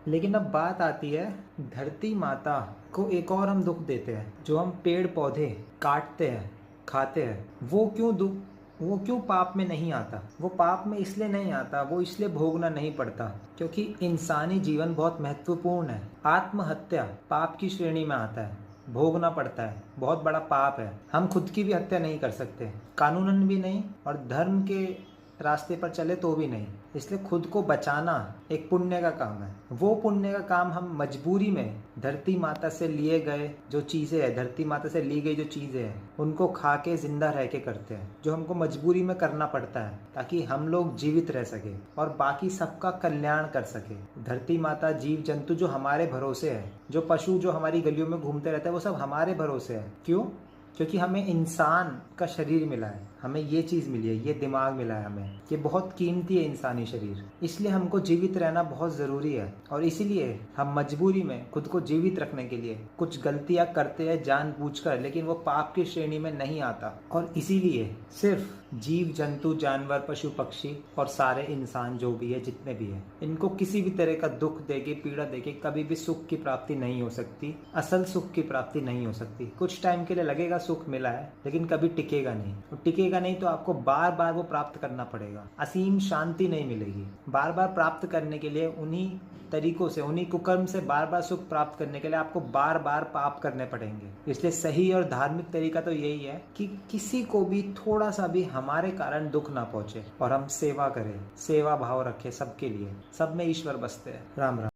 लेकिन अब बात आती है, धरती माता को एक और हम दुख देते हैं। जो हम पेड़ पौधे काटते हैं, खाते हैं, वो क्यों पाप में नहीं आता? वो पाप में इसलिए नहीं आता, वो इसलिए भोगना नहीं पड़ता क्योंकि इंसानी जीवन बहुत महत्वपूर्ण है। आत्महत्या पाप की श्रेणी में आता है, भोगना पड़ता है, बहुत बड़ा पाप है। हम खुद की भी हत्या नहीं कर सकते, कानूनन भी नहीं, और धर्म के रास्ते पर चले तो भी नहीं। इसलिए खुद को बचाना एक पुण्य का काम है। वो पुण्य का काम हम मजबूरी में धरती माता से लिए गए जो चीज़ें हैं, धरती माता से ली गई जो चीज़ें हैं, उनको खा के जिंदा रह के करते हैं, जो हमको मजबूरी में करना पड़ता है ताकि हम लोग जीवित रह सके और बाकी सबका कल्याण कर सके। धरती माता, जीव जंतु जो हमारे भरोसे है, जो पशु जो हमारी गलियों में घूमते रहते हैं, वो सब हमारे भरोसे है। क्यों? क्योंकि हमें इंसान का शरीर मिला है, हमें ये चीज़ मिली है, ये दिमाग मिला है हमें, ये बहुत कीमती है इंसानी शरीर। इसलिए हमको जीवित रहना बहुत ज़रूरी है और इसीलिए हम मजबूरी में खुद को जीवित रखने के लिए कुछ गलतियाँ करते हैं जानबूझकर, लेकिन वो पाप की श्रेणी में नहीं आता। और इसीलिए सिर्फ जीव जंतु, जानवर, पशु पक्षी और सारे इंसान जो भी है, जितने भी हैं, इनको किसी भी तरह का दुख देके, पीड़ा देके कभी भी सुख की प्राप्ति नहीं हो सकती, असल सुख की प्राप्ति नहीं हो सकती। कुछ टाइम के लिए लगेगा सुख मिला है, लेकिन कभी टिकेगा नहीं। और टिकेगा नहीं तो आपको बार बार वो प्राप्त करना पड़ेगा। असीम शांति नहीं मिलेगी। बार बार प्राप्त करने के लिए उन्हीं तरीकों से, उन्हीं कुकर्म से बार बार सुख प्राप्त करने के लिए आपको बार बार पाप करने पड़ेंगे। इसलिए सही और धार्मिक तरीका तो यही है कि किसी को भी थोड़ा सा भी हमारे कारण दुख ना पहुंचे और हम सेवा करें, सेवा भाव रखें सबके लिए। सब में ईश्वर बसते हैं। राम राम।